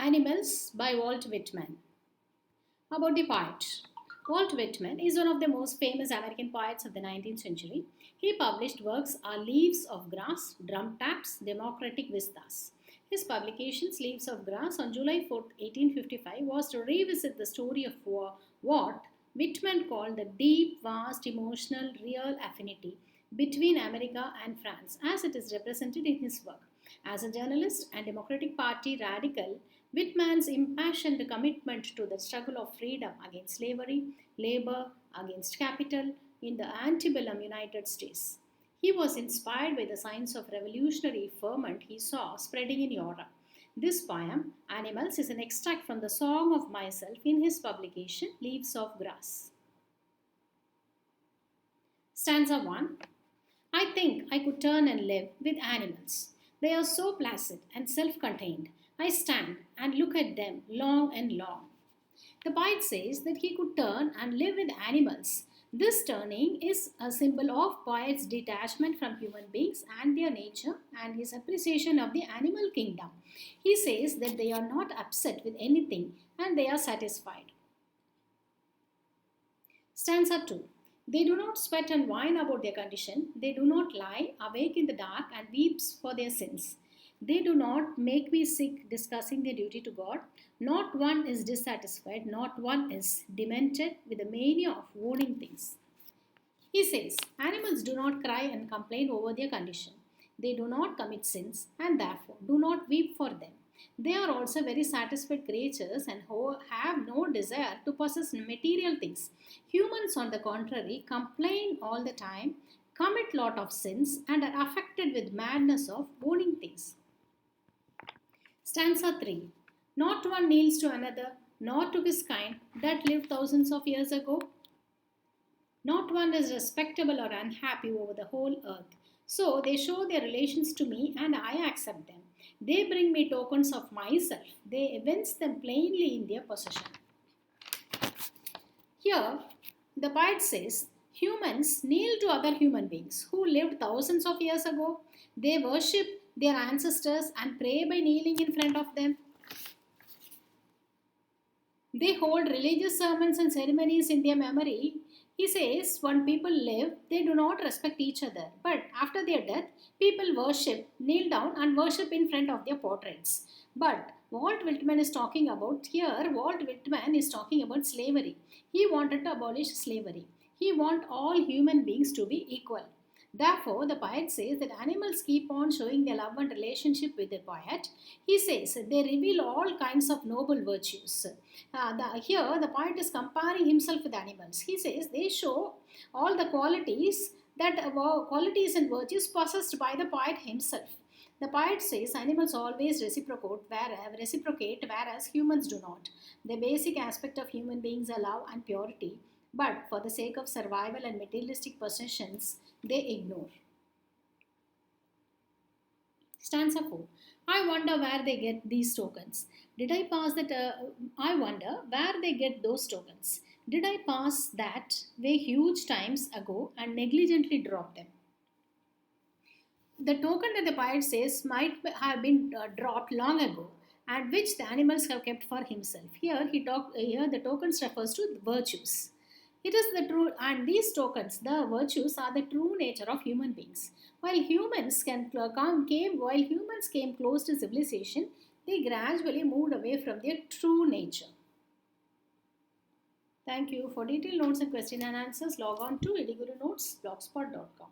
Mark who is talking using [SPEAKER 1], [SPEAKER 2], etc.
[SPEAKER 1] Animals by Walt Whitman. About the poet. Walt Whitman is one of the most famous American poets of the 19th century. He published works are Leaves of Grass, Drum Taps, Democratic Vistas. His publications, Leaves of Grass, on July 4, 1855, was to revisit the story of what Whitman called the deep, vast, emotional, real affinity between America and France, as it is represented in his work. As a journalist and Democratic Party radical, Whitman's impassioned commitment to the struggle of freedom against slavery, labor against capital in the antebellum United States. He was inspired by the signs of revolutionary ferment he saw spreading in Europe. This poem, Animals, is an extract from the Song of Myself in his publication Leaves of Grass. Stanza 1. I think I could turn and live with animals. They are so placid and self-contained. I stand and look at them long and long. The poet says that he could turn and live with animals. This turning is a symbol of poet's detachment from human beings and their nature and his appreciation of the animal kingdom. He says that they are not upset with anything and they are satisfied. Stanza 2. They do not sweat and whine about their condition. They do not lie awake in the dark and weeps for their sins. They do not make me sick discussing their duty to God. Not one is dissatisfied, not one is demented with the mania of owning things. He says, animals do not cry and complain over their condition. They do not commit sins and therefore do not weep for them. They are also very satisfied creatures and have no desire to possess material things. Humans, on the contrary, complain all the time, commit lot of sins and are affected with madness of owning things. Stanza 3. Not one kneels to another, nor to his kind that lived thousands of years ago. Not one is respectable or unhappy over the whole earth. So they show their relations to me and I accept them. They bring me tokens of myself. They evince them plainly in their possession. Here, the poet says, humans kneel to other human beings who lived thousands of years ago. They worship their ancestors and pray by kneeling in front of them. They hold religious sermons and ceremonies in their memory. He says, when people live, they do not respect each other. But after their death, people worship, kneel down and worship in front of their portraits. But Walt Whitman is talking about slavery. He wanted to abolish slavery. He wants all human beings to be equal. Therefore, the poet says that animals keep on showing their love and relationship with the poet. He says they reveal all kinds of noble virtues. Here, the poet is comparing himself with animals. He says they show all the qualities and virtues possessed by the poet himself. The poet says animals always reciprocate, whereas humans do not. The basic aspect of human beings are love and purity, but for the sake of survival and materialistic possessions, they ignore. Stanza 4. I wonder where they get these tokens. I wonder where they get those tokens. Did I pass that way huge times ago and negligently drop them? The token that the poet says might have been dropped long ago and which the animals have kept for himself. Here the tokens refers to virtues. It is the true, and these tokens, the virtues, are the true nature of human beings. While humans came close to civilization, they gradually moved away from their true nature. Thank you. For detailed notes and question and answers, log on to EDUGURU-Notes blogspot.com.